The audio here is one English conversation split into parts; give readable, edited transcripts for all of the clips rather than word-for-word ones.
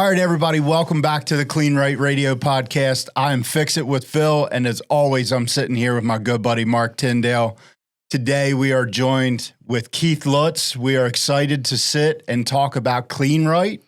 All right, everybody, welcome back to the Kleen-Rite Radio podcast. I'm Fix It with Phil, and as always, I'm sitting here with my good buddy, Marc Tyndale. Today, we are joined with Keth Lutz. We are excited to sit and talk about Kleen-Rite,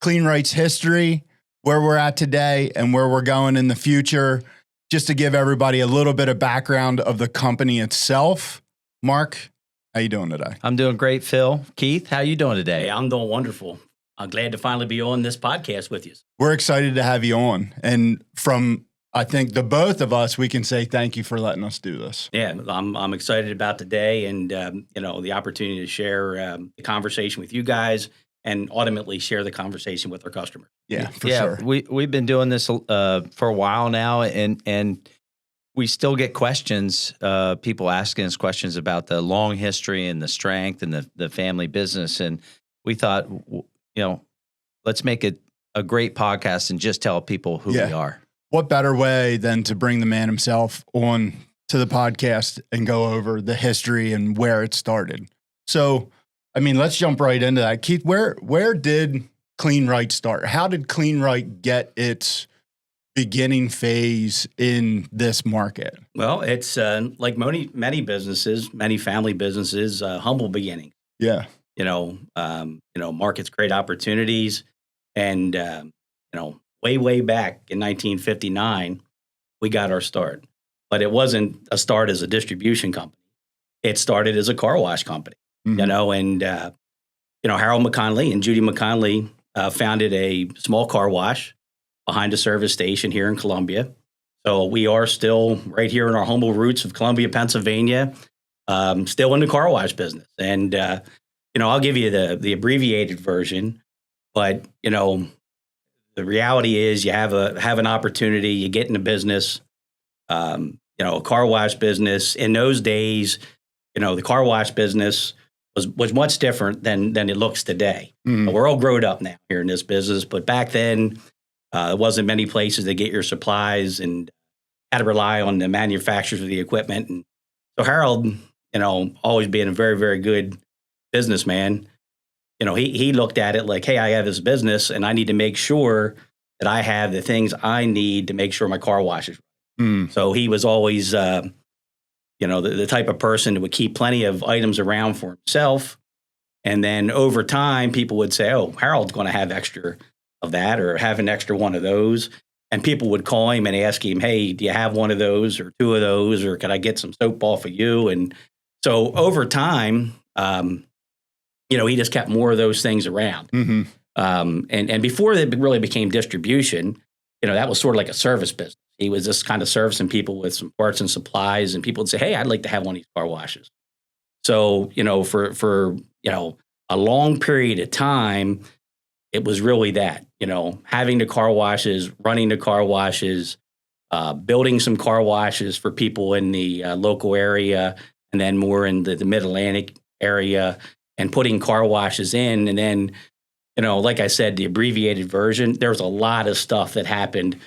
Kleen-Rite's history, where we're at today, and where we're going in the future. Just to give everybody a little bit of background of the company itself. Marc, how you doing today? I'm doing great, Phil. Keith, how you doing today? Hey, I'm doing wonderful. I'm glad to finally be on this podcast with you. We're excited to have you on. And from, I think, the both of us, we can say thank you for letting us do this. Yeah, I'm excited about today and, the opportunity to share the conversation with you guys and ultimately share the conversation with our customers. Yeah, for sure. We've been doing this for a while now, and we still get questions, people asking us questions about the long history and the strength and the family business. And we thought, let's make it a great podcast and just tell people who we are. What better way than to bring the man himself on to the podcast and go over the history and where it started? So, let's jump right into that. Keith, where did Kleen-Rite start? How did Kleen-Rite get its beginning phase in this market? Well, it's like many businesses, many family businesses, humble beginnings. Yeah. Markets create opportunities. And, way back in 1959, we got our start. But it wasn't a start as a distribution company. It started as a car wash company, Harold Mckonly and Judy Mckonly founded a small car wash behind a service station here in Columbia. So we are still right here in our humble roots of Columbia, Pennsylvania, still in the car wash business. And, I'll give you the abbreviated version, but, the reality is you have an opportunity, you get in the business, a car wash business. In those days, the car wash business was much different than it looks today. We're all grown up now here in this business, but back then, there wasn't many places to get your supplies and had to rely on the manufacturers of the equipment. And so Harold, always being a very, very good businessman, he looked at it like, hey, I have this business and I need to make sure that I have the things I need to make sure my car washes. So he was always, the type of person that would keep plenty of items around for himself. And then over time, people would say, oh, Harold's going to have extra of that or have an extra one of those. And people would call him and ask him, hey, do you have one of those or two of those, or could I get some soap off of you? And so over time, he just kept more of those things around. And before it really became distribution, that was sort of like a service business. He was just kind of servicing people with some parts and supplies, and people would say, hey, I'd like to have one of these car washes. So, for a long period of time, it was really that, having the car washes, running the car washes, building some car washes for people in the local area, and then more in the Mid-Atlantic area, and putting car washes in. And then, like I said, the abbreviated version, there was a lot of stuff that happened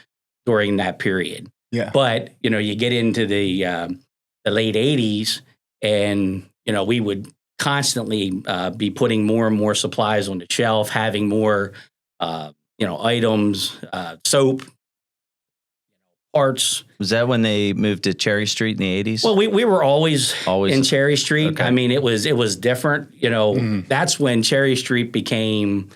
during that period. Yeah. But, you get into the late 80s and, we would constantly be putting more and more supplies on the shelf, having more, items, soap, parts. Was that when they moved to Cherry Street in the 80s? Well, we were always in Cherry Street. Okay. It was different. That's when Cherry Street became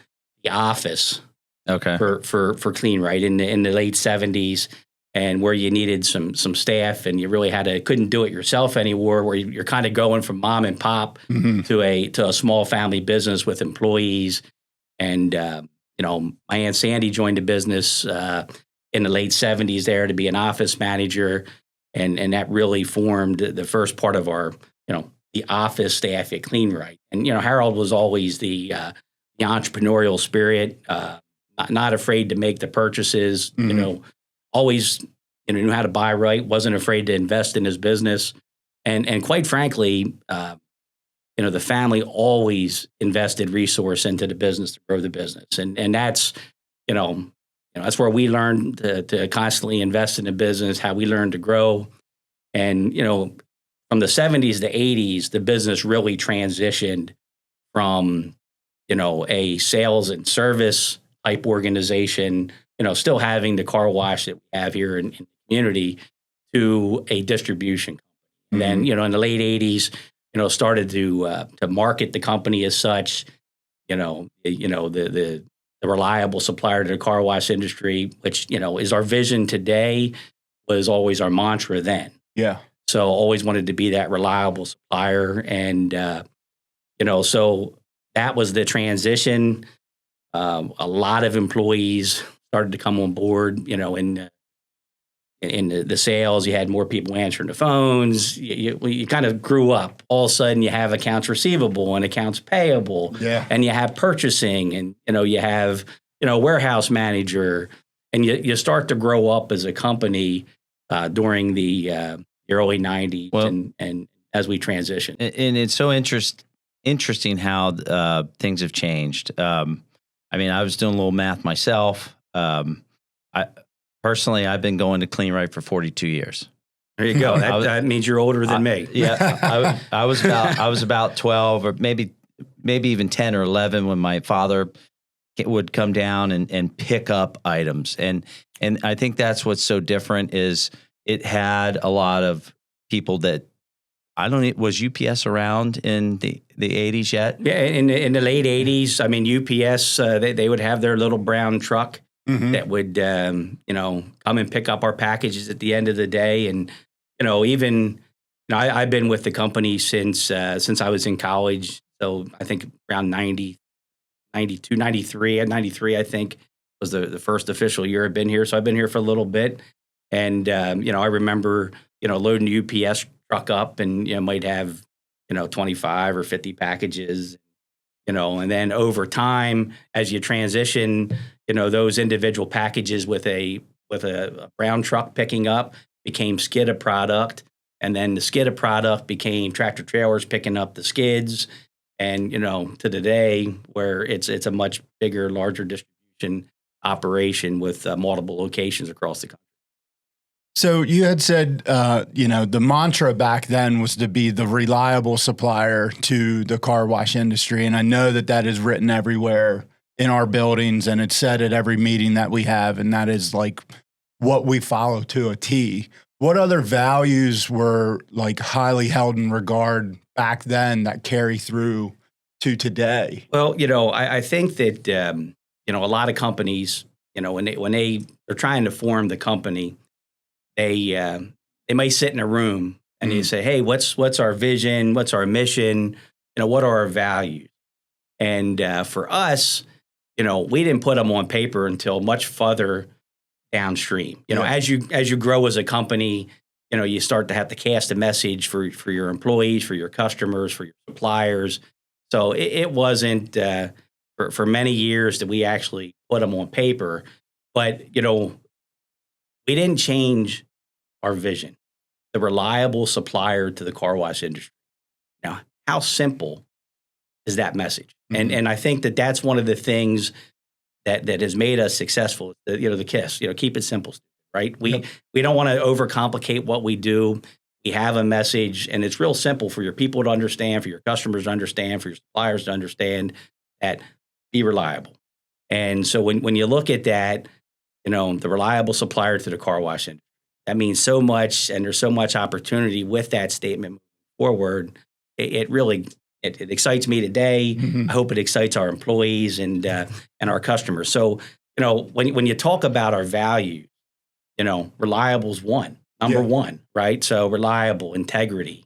the office. Okay. For Kleen-Rite in the late 70s, and where you needed some staff, and you really couldn't do it yourself anymore. Where you're kind of going from mom and pop to a small family business with employees. And my Aunt Sandy joined the business in the late 70s there to be an office manager, and that really formed the first part of our the office staff at Kleen-Rite. And Harold was always the entrepreneurial spirit. Not afraid to make the purchases, always, knew how to buy right, wasn't afraid to invest in his business. And quite frankly, the family always invested resource into the business to grow the business. And that's, that's where we learned to constantly invest in the business, how we learned to grow. And, from the 70s to 80s, the business really transitioned from, a sales and service type organization, still having the car wash that we have here in the community, to a distribution. And then, in the late 80s, started to market the company as such, the reliable supplier to the car wash industry, which, is our vision today, was always our mantra then. Yeah. So always wanted to be that reliable supplier. And, so that was the transition. A lot of employees started to come on board, in the sales. You had more people answering the phones. You kind of grew up. All of a sudden, you have accounts receivable and accounts payable, and you have purchasing, and you have warehouse manager, and you start to grow up as a company during the early 90s, and as we transition. And it's so interesting how things have changed. I was doing a little math myself. Personally, I've been going to Kleen-Rite for 42 years. There you go. That means you're older than me. Yeah, I was about 12 or maybe even 10 or 11 when my father would come down and pick up items. And I think that's what's so different is it had a lot of people that was UPS around in the 80s yet? Yeah, in the late 80s. UPS, they would have their little brown truck that would, come and pick up our packages at the end of the day. And, I've been with the company since I was in college. So I think around 92, 93, I think was the first official year I've been here. So I've been here for a little bit. And, I remember, loading the UPS truck up and, might have, 25 or 50 packages, and then over time, as you transition, those individual packages with a brown truck picking up became skid of product. And then the skid of product became tractor trailers picking up the skids. And, to today where it's a much bigger, larger distribution operation with multiple locations across the country. So you had said, the mantra back then was to be the reliable supplier to the car wash industry. And I know that is written everywhere in our buildings, and it's said at every meeting that we have. And that is like what we follow to a T. What other values were like highly held in regard back then that carry through to today? Well, I think that, a lot of companies, when they're trying to form the company, they may sit in a room and you say, hey, what's our vision? What's our mission? What are our values? And for us, we didn't put them on paper until much further downstream. As you grow as a company, you start to have to cast a message for your employees, for your customers, for your suppliers. So it wasn't for many years that we actually put them on paper, but we didn't change our vision, the reliable supplier to the car wash industry. Now, how simple is that message? And I think that's one of the things that has made us successful. The KISS, keep it simple, right? We don't want to overcomplicate what we do. We have a message, and it's real simple for your people to understand, for your customers to understand, for your suppliers to understand that be reliable. And so when you look at that, the reliable supplier to the car wash industry, that means so much, and there's so much opportunity with that statement forward. It really excites me today. I hope it excites our employees and our customers. So, when you talk about our values, reliable is number one, right? So reliable, integrity,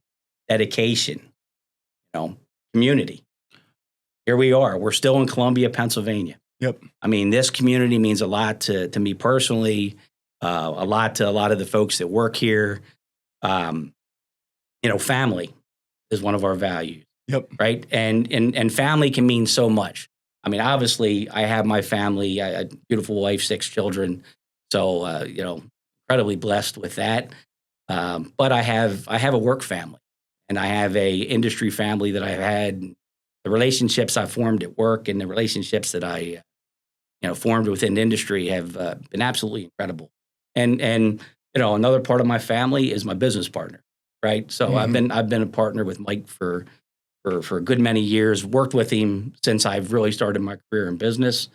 dedication, community. Here we are. We're still in Columbia, Pennsylvania. Yep. This community means a lot to me personally, a lot to a lot of the folks that work here. Family is one of our values. Yep. Right. And family can mean so much. Obviously, I have my family, a beautiful wife, 6 children. So, incredibly blessed with that. But I have a work family, and I have a industry family that I've had. The relationships I formed at work and the relationships that I, formed within industry have been absolutely incredible. And another part of my family is my business partner, right? So I've been a partner with Mike for a good many years. Worked with him since I've really started my career in business.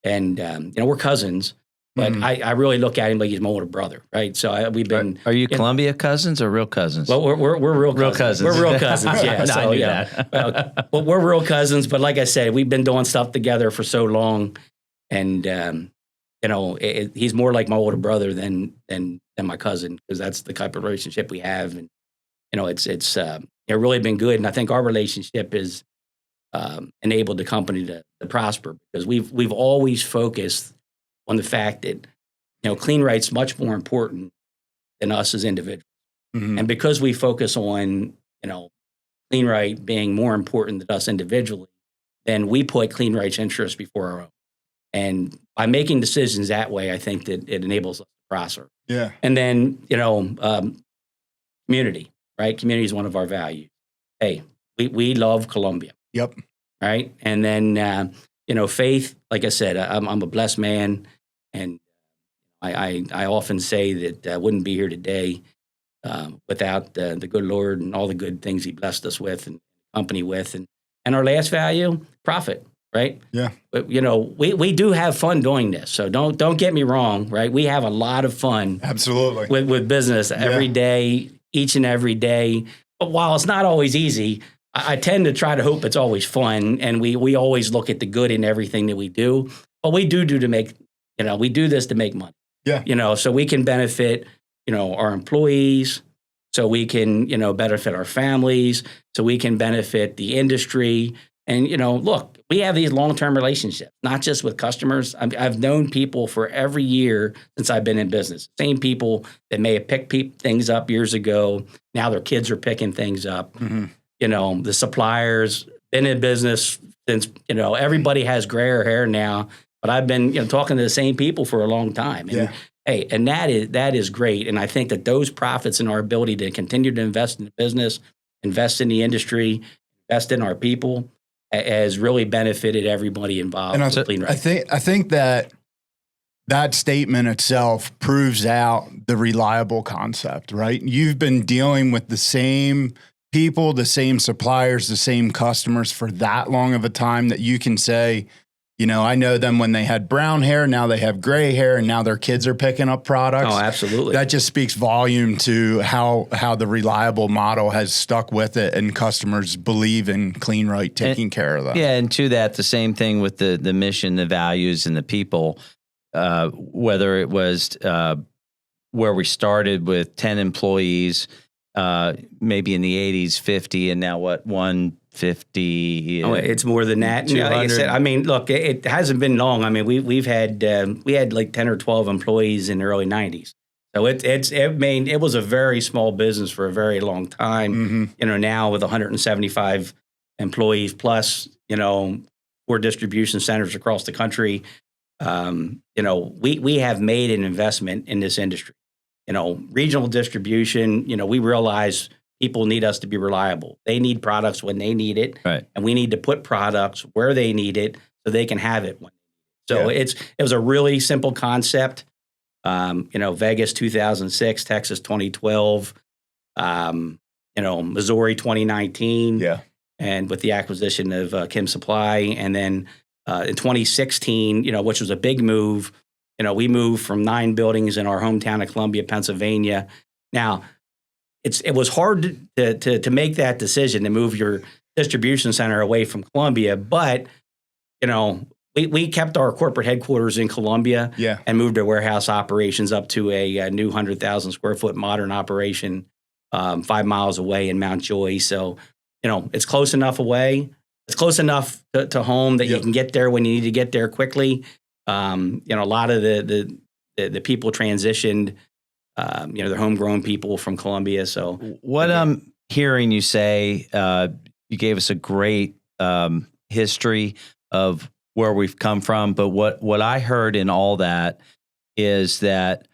and we're cousins. But I really look at him like he's my older brother, right? So we've been. Are you Columbia cousins or real cousins? Well, we're real cousins. We're real cousins, yeah. No, So I knew yeah, that. well, we're real cousins. But like I said, we've been doing stuff together for so long, and he's more like my older brother than my cousin, because that's the type of relationship we have, and it's really been good. And I think our relationship has enabled the company to prosper, because we've always focused on the fact that, Kleen-Rite's much more important than us as individuals. Mm-hmm. And because we focus on, Kleen-Rite being more important than us individually, then we put Kleen-Rite's interests before our own. And by making decisions that way, I think that it enables us to prosper. Yeah. And then, community, right? Community is one of our values. Hey, we love Columbia. Yep. Right. And then, faith, like I said, I'm a blessed man. And I often say that I wouldn't be here today without the good Lord and all the good things he blessed us with and company with. And our last value, profit, right? Yeah. But, we do have fun doing this. So don't get me wrong, right? We have a lot of fun. Absolutely. With business every day, each and every day. But while it's not always easy, I tend to try to hope it's always fun. And we always look at the good in everything that we do. But we do to make, we do this to make money. Yeah. So we can benefit, our employees, so we can, benefit our families, so we can benefit the industry. And, look, we have these long-term relationships, not just with customers. I've known people for every year since I've been in business. Same people that may have picked things up years ago. Now their kids are picking things up. Mm-hmm. The suppliers, been in business since, everybody has grayer hair now. But I've been, talking to the same people for a long time. And, Yeah. Hey, and that is great. And I think that those profits and our ability to continue to invest in the business, invest in the industry, invest in our people, has really benefited everybody involved. And Kleen-Rite. I think that statement itself proves out the reliable concept, right? You've been dealing with the same people, the same suppliers, the same customers for that long of a time that you can say, I know them when they had brown hair, now they have gray hair, and now their kids are picking up products. Oh, absolutely. That just speaks volume to how the reliable model has stuck with it, and customers believe in Kleen-Rite taking care of them. Yeah, and to that, the same thing with the mission, the values, and the people, whether it was where we started with 10 employees, maybe in the 80s, 50, and now 150. Oh, it's more than that. Like I said, look, it hasn't been long. We've had like 10 or 12 employees in the early 90s. So it was a very small business for a very long time. Mm-hmm. Now with 175 employees plus, 4 distribution centers across the country, we have made an investment in this industry. Regional distribution, we realize people need us to be reliable. They need products when they need it. Right. And we need to put products where they need it so they can have it when they need it. So it was a really simple concept. Vegas 2006, Texas 2012, Missouri 2019. Yeah. And with the acquisition of Kim Supply. And then in 2016, which was a big move, we moved from 9 buildings in our hometown of Columbia, Pennsylvania. Now, it was hard to make that decision to move your distribution center away from Columbia, but we kept our corporate headquarters in Columbia and moved our warehouse operations up to a new 100,000 square foot modern operation 5 miles away in Mount Joy. So, it's close enough away. It's close enough to home that you can get there when you need to get there quickly. A lot of the people transitioned. They're homegrown people from Columbia. So what I'm hearing you say, you gave us a great history of where we've come from. But what I heard in all that is that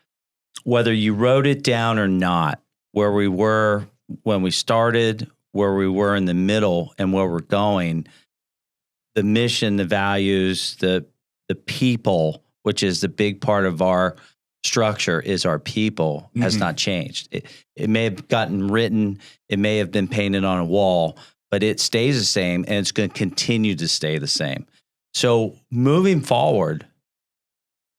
whether you wrote it down or not, where we were when we started, where we were in the middle, and where we're going, the mission, the values, the people, which is the big part of our structure, is our people, has not changed. It may have gotten written, it may have been painted on a wall, but it stays the same, and it's going to continue to stay the same. So moving forward,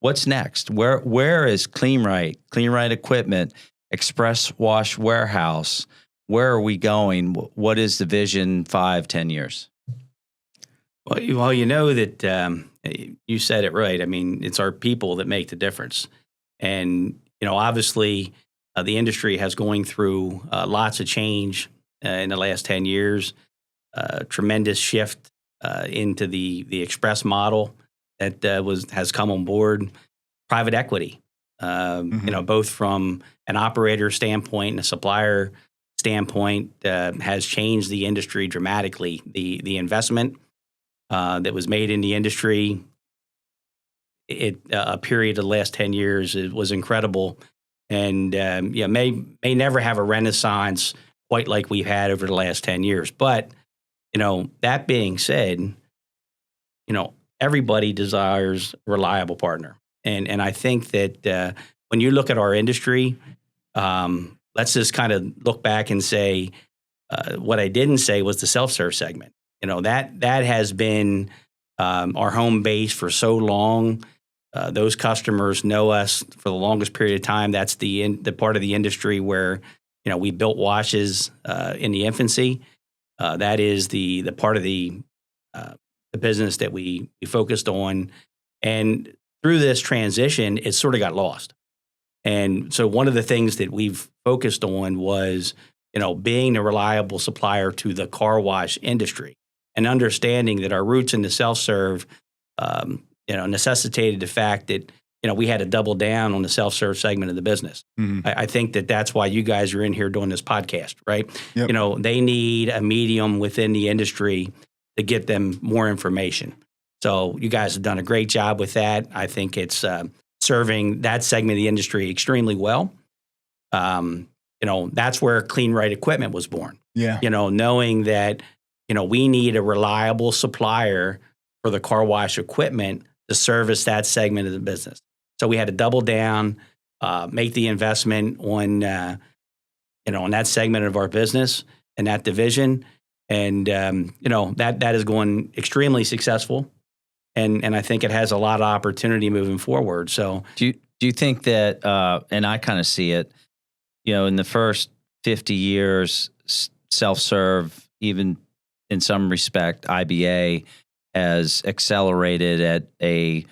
what's next? Where is Kleen-Rite Equipment, Express Wash Warehouse? Where are we going? What is the vision 5-10 years? Well, you know that you said it right. I mean, it's our people that make the difference. And, obviously the industry has going through lots of change in the last 10 years, tremendous shift into the express model that has come on board. Private equity, both from an operator standpoint and a supplier standpoint, has changed the industry dramatically. The investment that was made in the industry, a period of the last 10 years, it was incredible, and may never have a renaissance quite like we've had over the last 10 years. But that being said, everybody desires a reliable partner, and I think that when you look at our industry, let's just kind of look back and say what I didn't say was the self-serve segment. That has been our home base for so long. Those customers know us for the longest period of time. That's the part of the industry where we built washes in the infancy. That is the part of the business that we focused on, and through this transition, it sort of got lost. And so one of the things that we've focused on was being a reliable supplier to the car wash industry, and understanding that our roots in the self-serve necessitated the fact that we had to double down on the self-serve segment of the business. Mm-hmm. I think that that's why you guys are in here doing this podcast, right? Yep. They need a medium within the industry to get them more information. So you guys have done a great job with that. I think it's serving that segment of the industry extremely well. That's where Kleen-Rite Equipment was born. Yeah. Knowing that we need a reliable supplier for the car wash equipment to service that segment of the business. So we had to double down, make the investment on that segment of our business and that division, and that is going extremely successful, and I think it has a lot of opportunity moving forward. So do you think that, and I kind of see it, in the first 50 years, self-serve, even in some respect, IBA has accelerated at a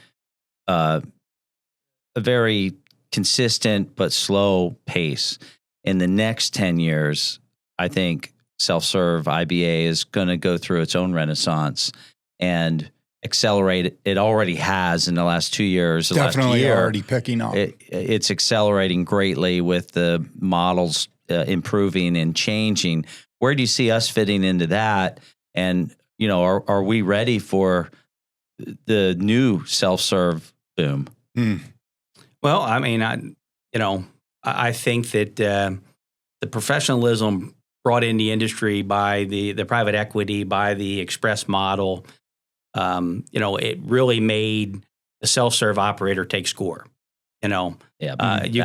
very consistent but slow pace. In the next 10 years, I think self-serve IBA is going to go through its own renaissance and accelerate. It already has in the last 2 years. Definitely last year, already picking up. It's accelerating greatly with the models improving and changing. Where do you see us fitting into that? And are we ready for the new self-serve boom? Well, I mean, I think that the professionalism brought in the industry by the private equity, by the express model, it really made the self-serve operator take score. Yeah, you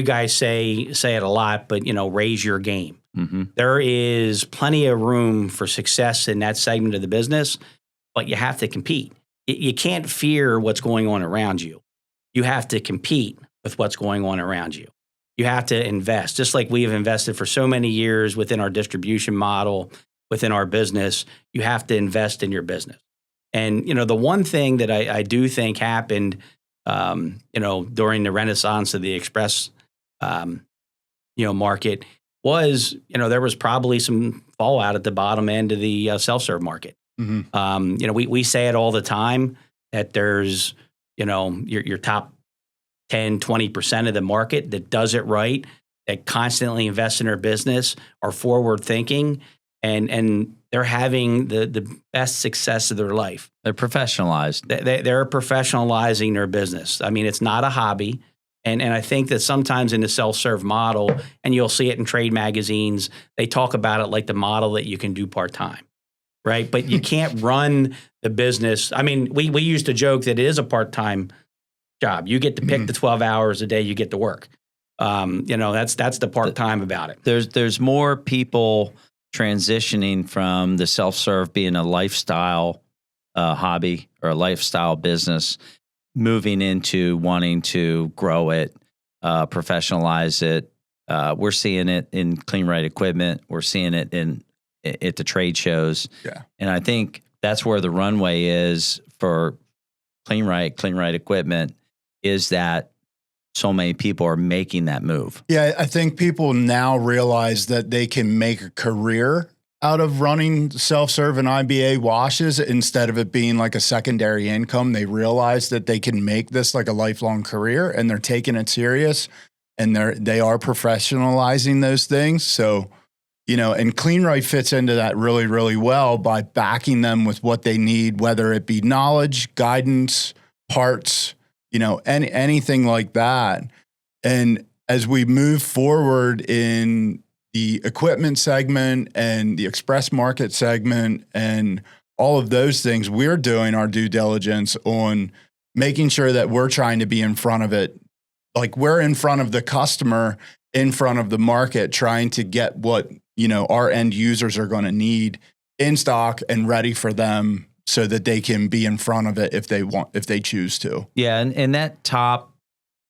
guys say it a lot, but raise your game. Mm-hmm. There is plenty of room for success in that segment of the business, but you have to compete. You can't fear what's going on around you. You have to compete with what's going on around you. You have to invest, just like we have invested for so many years within our distribution model, within our business. You have to invest in your business. And, the one thing that I do think happened, during the renaissance of the express, market was, there was probably some fallout at the bottom end of the self-serve market. Mm-hmm. We say it all the time that there's, your top 10, 20% of the market that does it right, that constantly invests in their business, are forward thinking, and they're having the best success of their life. They're professionalized. They're professionalizing their business. I mean, it's not a hobby. And I think that sometimes in the self-serve model, and you'll see it in trade magazines, they talk about it like the model that you can do part-time, right? But you can't run the business. I mean, we used to joke that it is a part-time job. You get to pick the 12 hours a day you get to work. That's the part-time about it. There's more people transitioning from the self-serve being a lifestyle hobby or a lifestyle business moving into wanting to grow it, professionalize it. We're seeing it in Kleen-Rite equipment. We're seeing it at the trade shows. Yeah. And I think that's where the runway is for Kleen-Rite equipment, is that so many people are making that move. Yeah, I think people now realize that they can make a career out of running self-serve and IBA washes instead of it being like a secondary income. They realize that they can make this like a lifelong career, and they're taking it serious, and they are professionalizing those things. So, and Kleen-Rite fits into that really, really well by backing them with what they need, whether it be knowledge, guidance, parts, anything like that. And as we move forward in the equipment segment and the express market segment and all of those things, we're doing our due diligence on making sure that we're trying to be in front of it. Like, we're in front of the customer, in front of the market, trying to get what, our end users are going to need in stock and ready for them, so that they can be in front of it if they choose to. Yeah, and that top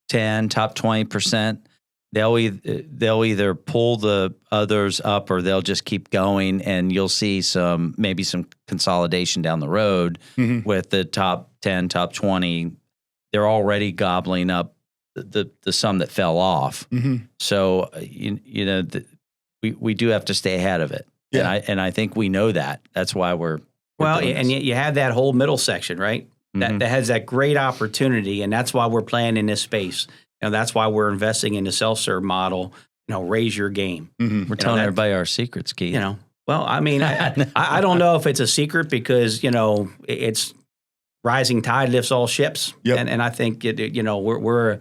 10, top 20%, they'll either pull the others up, or they'll just keep going, and you'll see maybe some consolidation down the road with the top 10, top 20. They're already gobbling up the sum that fell off. So we do have to stay ahead of it. Yeah. And I think we know that. That's why we're and you have that whole middle section, right? That has that great opportunity, and that's why we're playing in this space. That's why we're investing in the self-serve model. Raise your game. We're telling everybody our secrets, Keith. Well, I mean, I don't know if it's a secret, because it's rising tide lifts all ships. Yep. And I think we're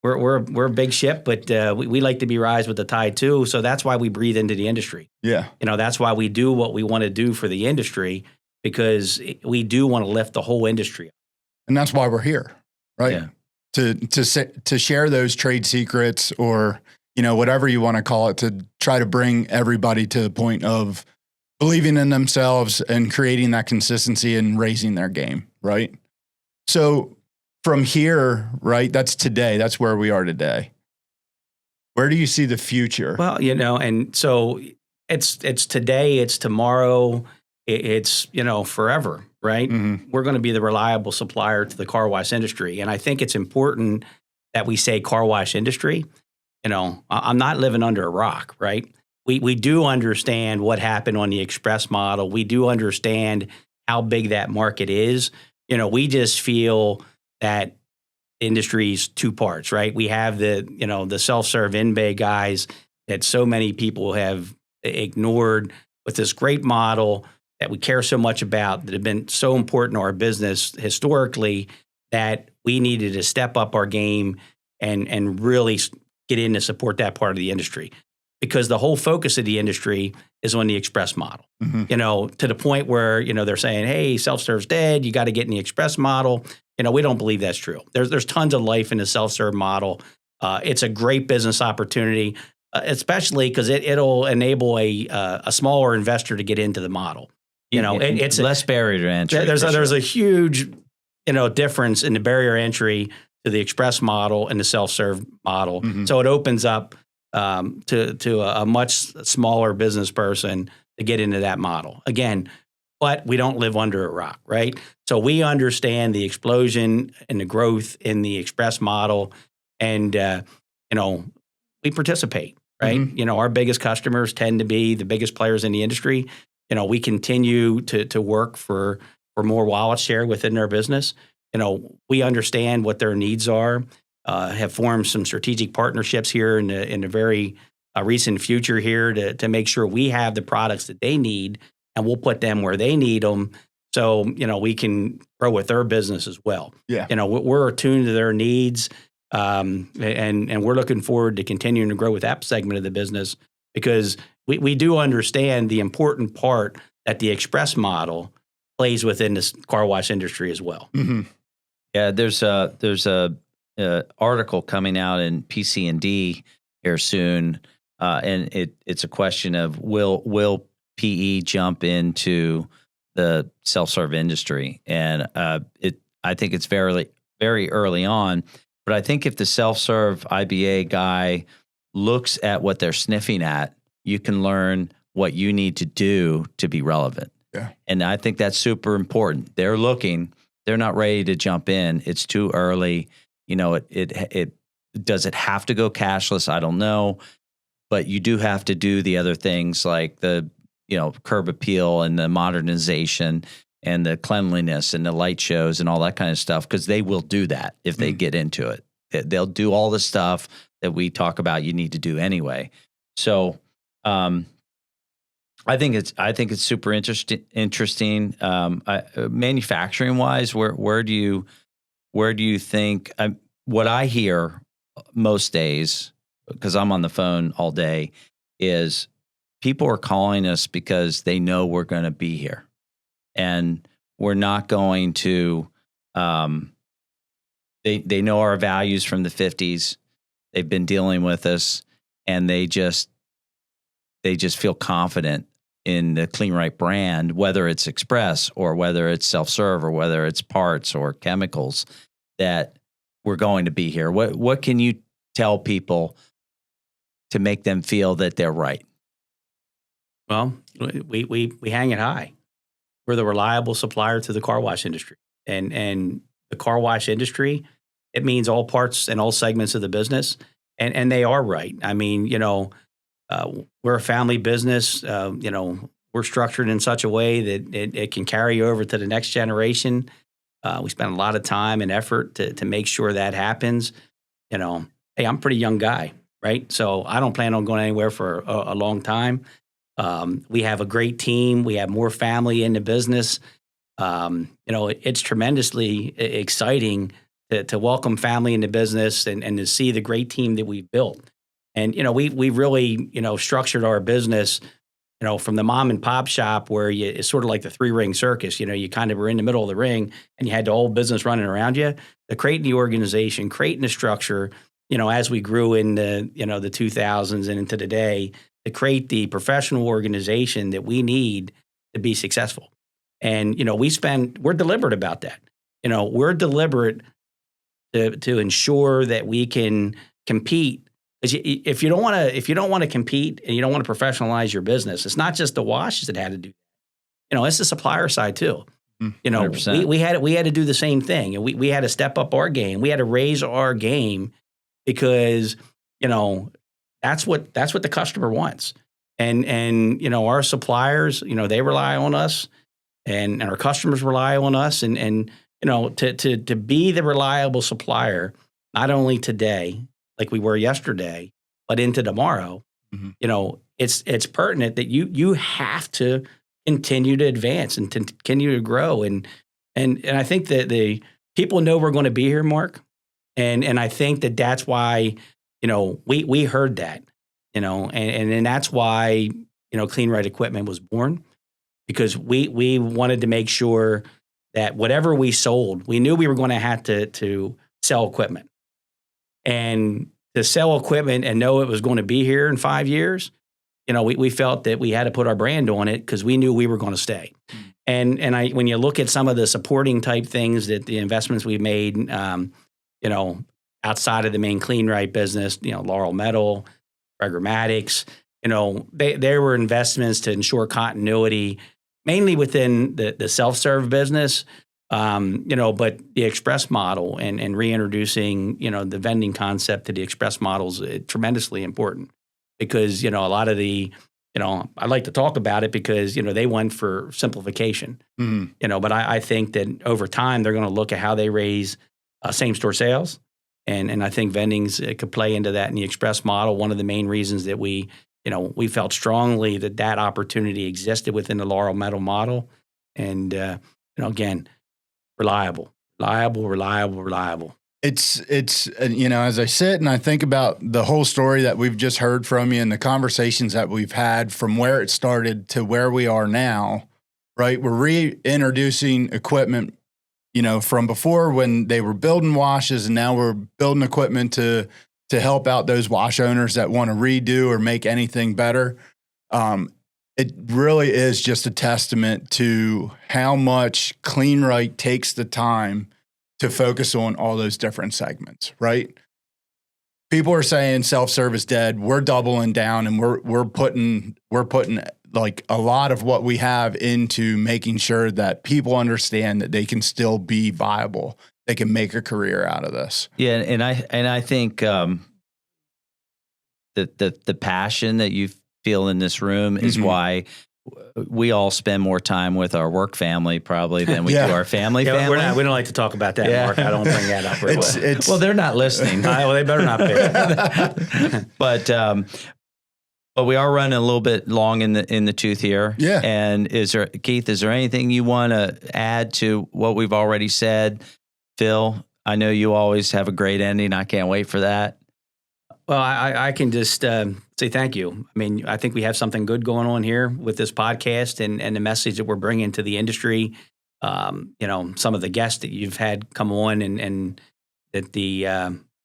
a big ship, but we like to be rise with the tide too. So that's why we breathe into the industry. Yeah. That's why we do what we want to do for the industry, because we do want to lift the whole industry up. And that's why we're here, right? Yeah. To share those trade secrets, or, whatever you want to call it, to try to bring everybody to the point of believing in themselves and creating that consistency and raising their game, right? So from here, right, that's today. That's where we are today. Where do you see the future? Well, and so it's today, it's tomorrow, it's, forever, right? We're going to be the reliable supplier to the car wash industry. And I think it's important that we say car wash industry. I'm not living under a rock, right? We do understand what happened on the express model. We do understand how big that market is. We just feel that industry's two parts, right? We have the self-serve in-bay guys that so many people have ignored, with this great model that we care so much about, that have been so important to our business historically, that we needed to step up our game and really get in to support that part of the industry. Because the whole focus of the industry is on the express model, to the point where, they're saying, hey, self-serve's dead, you got to get in the express model. We don't believe that's true. There's tons of life in the self-serve model. It's a great business opportunity, especially because it'll enable a smaller investor to get into the model. It's less barrier to entry. There's a huge, difference in the barrier entry to the express model and the self-serve model. So it opens up to a much smaller business person to get into that model. Again, but we don't live under a rock, right? So we understand the explosion and the growth in the express model, and we participate, right? Our biggest customers tend to be the biggest players in the industry. We continue to work for more wallet share within their business. We understand what their needs are. Have formed some strategic partnerships here in the very recent future here to make sure we have the products that they need, and we'll put them where they need them. So, we can grow with their business as well. Yeah. We're attuned to their needs, and we're looking forward to continuing to grow with that segment of the business, because we do understand the important part that the express model plays within the car wash industry as well. Yeah, there's a article coming out in PC&D here soon, and it's a question of will PE jump into the self-serve industry, and I think it's very very early on. But I think if the self-serve IBA guy looks at what they're sniffing at, you can learn what you need to do to be relevant. Yeah. And I think that's super important. They're looking, they're not ready to jump in. It's too early. You know, it does it have to go cashless? I don't know. But you do have to do the other things like the, curb appeal and the modernization and the cleanliness and the light shows and all that kind of stuff, because they will do that if they get into it. They'll do all the stuff that we talk about you need to do anyway. So I think it's super interesting. Manufacturing wise, where do you think? What I hear most days, because I'm on the phone all day, is people are calling us because they know we're going to be here, and we're not going to. They know our values from the 50s. They've been dealing with us, and they just feel confident in the Kleen-Rite brand, whether it's express or whether it's self-serve or whether it's parts or chemicals, that we're going to be here. What can you tell people to make them feel that they're right? Well, we hang it high. We're the reliable supplier to the car wash industry, and the car wash industry, it means all parts and all segments of the business, and they are right. I mean, we're a family business. We're structured in such a way that it can carry over to the next generation. We spend a lot of time and effort to make sure that happens. Hey, I'm a pretty young guy, right? So I don't plan on going anywhere for a long time. We have a great team. We have more family in the business. It's tremendously exciting to welcome family in the business and to see the great team that we've built. And, we really, structured our business, from the mom and pop shop where it's sort of like the 3-ring circus. You kind of were in the middle of the ring and you had the whole business running around you. To creating the organization, creating the structure, as we grew in the 2000s and into today, to create the professional organization that we need to be successful. And, we're deliberate about that. We're deliberate to ensure that we can compete. Because if you don't want to compete and you don't want to professionalize your business, it's not just the washes that had to do. It's the supplier side too. 100%. We had to do the same thing, and we had to step up our game. We had to raise our game because that's what the customer wants. And our suppliers, they rely on us, and our customers rely on us, and to be the reliable supplier, not only today, like we were yesterday, but into tomorrow. Mm-hmm. It's pertinent that you have to continue to advance and to continue to grow. And I think that the people know we're going to be here, Mark. And I think that's why, we heard that, and that's why, Kleen-Rite equipment was born, because we wanted to make sure that whatever we sold, we knew we were going to have to sell equipment. And to sell equipment and know it was going to be here in 5 years, we felt that we had to put our brand on it because we knew we were going to stay. And when you look at some of the supporting type things that the investments we've made, outside of the main Kleen-Rite business, Laurel Metal, Programmatics, they were investments to ensure continuity, mainly within the self-serve business. But the express model and reintroducing, the vending concept to the express models is tremendously important because, a lot of the, I like to talk about it because, they went for simplification, but I think that over time they're going to look at how they raise same store sales. And I think vendings could play into that in the express model. One of the main reasons that we felt strongly that opportunity existed within the Laurel Metal model. And, again, reliable. It's as I sit and I think about the whole story that we've just heard from you and the conversations that we've had from where it started to where we are now, right? We're reintroducing equipment, from before when they were building washes, and now we're building equipment to help out those wash owners that want to redo or make anything better. It really is just a testament to how much Kleen-Rite takes the time to focus on all those different segments, right? People are saying self-serve is dead. We're doubling down, and we're putting like a lot of what we have into making sure that people understand that they can still be viable. They can make a career out of this. Yeah, and I think the passion that you feel in this room is why we all spend more time with our work family probably than we do our family. We don't like to talk about that, Mark. I don't bring that up. Well, they're not listening. Well, they better not be. But we are running a little bit long in the tooth here. Yeah. And Keith, is there anything you want to add to what we've already said? Phil, I know you always have a great ending. I can't wait for that. Well, I can just say thank you. I mean, I think we have something good going on here with this podcast and the message that we're bringing to the industry. Some of the guests that you've had come on and that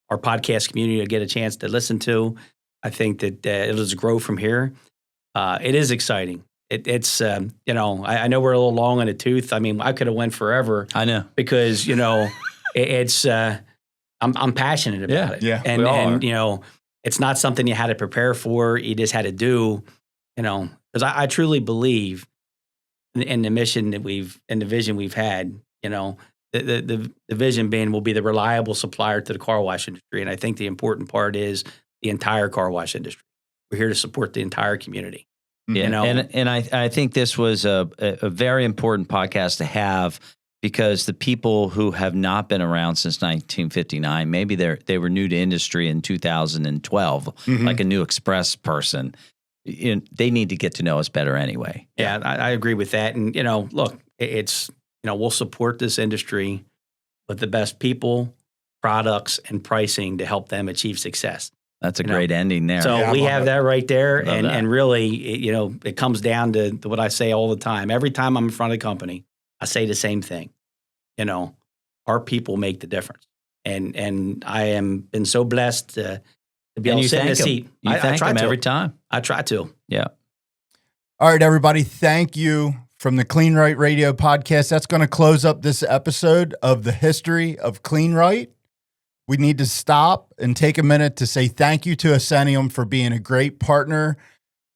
our podcast community will get a chance to listen to. I think that it'll just grow from here. It is exciting. It's I know we're a little long on the tooth. I mean, I could have went forever. I know because it's. I'm passionate about it. Yeah, and it's not something you had to prepare for. You just had to do, because I truly believe in the mission that the vision we've had. The vision being we'll be the reliable supplier to the car wash industry, and I think the important part is the entire car wash industry. We're here to support the entire community. Yeah, and I think this was a very important podcast to have. Because the people who have not been around since 1959, maybe they were new to industry in 2012, like a new express person. They need to get to know us better anyway. Yeah, I agree with that. And look, it's we'll support this industry with the best people, products, and pricing to help them achieve success. That's a great ending there. So we have that right there, and really, it comes down to what I say all the time. Every time I'm in front of a company, I say the same thing. Our people make the difference. And I am been so blessed to be able to sit in the seat. I thank them every time. I try to. Yeah. All right, everybody. Thank you from the Kleen-Rite Radio podcast. That's going to close up this episode of the history of Kleen-Rite. We need to stop and take a minute to say thank you to Ascenium for being a great partner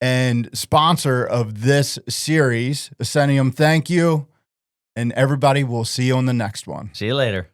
and sponsor of this series. Ascenium, thank you. And everybody, we'll see you on the next one. See you later.